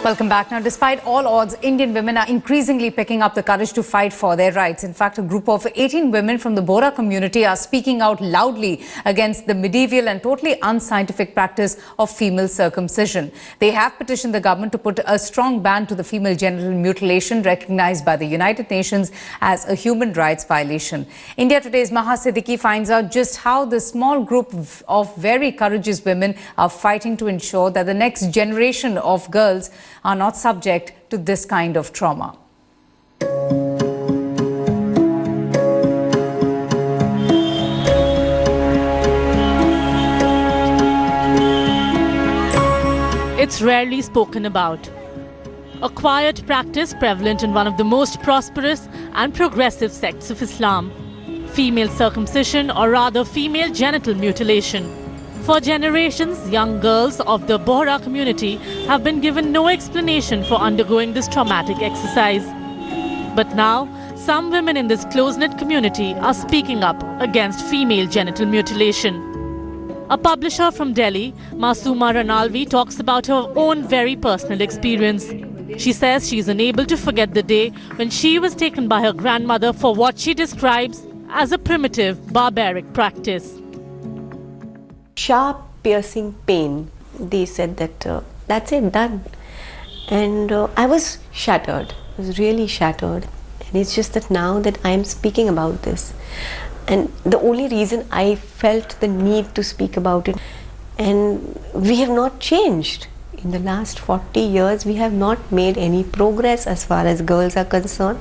Welcome back. Now, despite all odds, Indian women are increasingly picking up the courage to fight for their rights. In fact, a group of 18 women from the Bohra community are speaking out loudly against the medieval and totally unscientific practice of female circumcision. They have petitioned the government to put a strong ban to the female genital mutilation recognized by the United Nations as a human rights violation. India Today's Maha Siddiqui finds out just how this small group of very courageous women are fighting to ensure that the next generation of girls are not subject to this kind of trauma. It's rarely spoken about. A quiet practice prevalent in one of the most prosperous and progressive sects of Islam. Female circumcision, or rather female genital mutilation. For generations, young girls of the Bohra community have been given no explanation for undergoing this traumatic exercise. But now, some women in this close-knit community are speaking up against female genital mutilation. A publisher from Delhi, Masooma Ranalvi, talks about her own very personal experience. She says she is unable to forget the day when she was taken by her grandmother for what she describes as a primitive, barbaric practice. Sharp, piercing pain. They said that that's it, done. And I was shattered. I was really shattered. And it's just that now that I am speaking about this, and the only reason I felt the need to speak about it, and we have not changed. In the last 40 years, we have not made any progress as far as girls are concerned.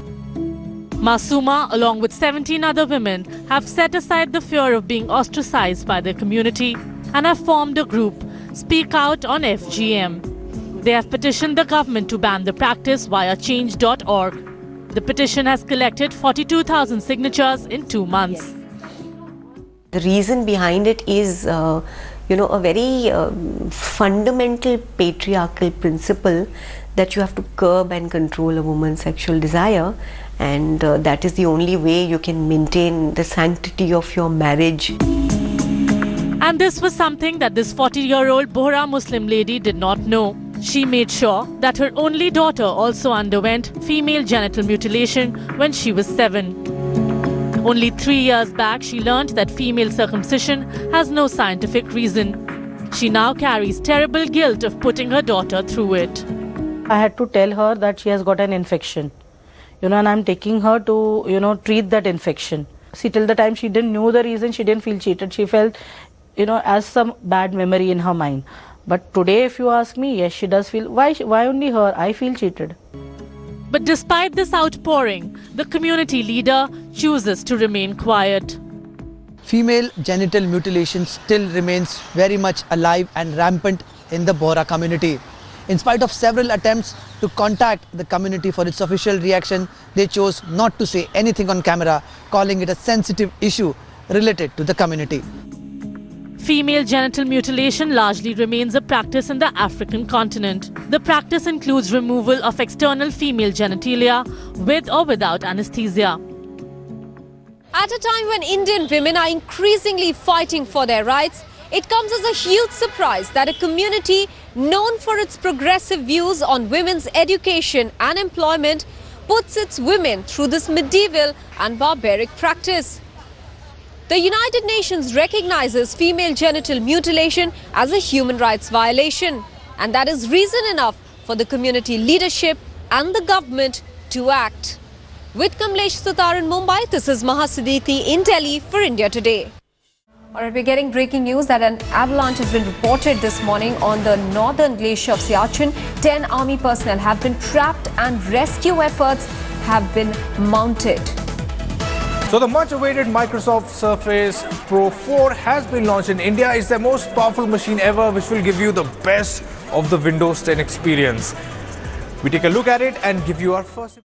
Masooma, along with 17 other women, have set aside the fear of being ostracized by their community and have formed a group, Speak Out on FGM. They have petitioned the government to ban the practice via change.org. The petition has collected 42,000 signatures in 2 months. The reason behind it is, a very fundamental patriarchal principle that you have to curb and control a woman's sexual desire, and that is the only way you can maintain the sanctity of your marriage. And this was something that this 40-year-old Bohra Muslim lady did not know. She made sure that her only daughter also underwent female genital mutilation when she was 7. Only 3 years back, she learned that female circumcision has no scientific reason. She now carries terrible guilt of putting her daughter through it. I had to tell her that she has got an infection, and I'm taking her to, treat that infection. See, till the time she didn't know the reason, she didn't feel cheated. She felt, as some bad memory in her mind. But today, if you ask me, yes, she does feel, why only her? I feel cheated. But despite this outpouring, the community leader chooses to remain quiet. Female genital mutilation still remains very much alive and rampant in the Bohra community. In spite of several attempts to contact the community for its official reaction, they chose not to say anything on camera, calling it a sensitive issue related to the community. Female genital mutilation largely remains a practice in the African continent. The practice includes removal of external female genitalia with or without anesthesia. At a time when Indian women are increasingly fighting for their rights, it comes as a huge surprise that a community known for its progressive views on women's education and employment puts its women through this medieval and barbaric practice. The United Nations recognizes female genital mutilation as a human rights violation, and that is reason enough for the community leadership and the government to act. With Kamlesh Sutar in Mumbai, this is Maha Siddiqui in Delhi for India Today. Alright, we're getting breaking news that an avalanche has been reported this morning on the northern glacier of Siachen. 10 army personnel have been trapped and rescue efforts have been mounted. So the much-awaited Microsoft Surface Pro 4 has been launched in India. It's the most powerful machine ever, which will give you the best of the Windows 10 experience. We take a look at it and give you our first...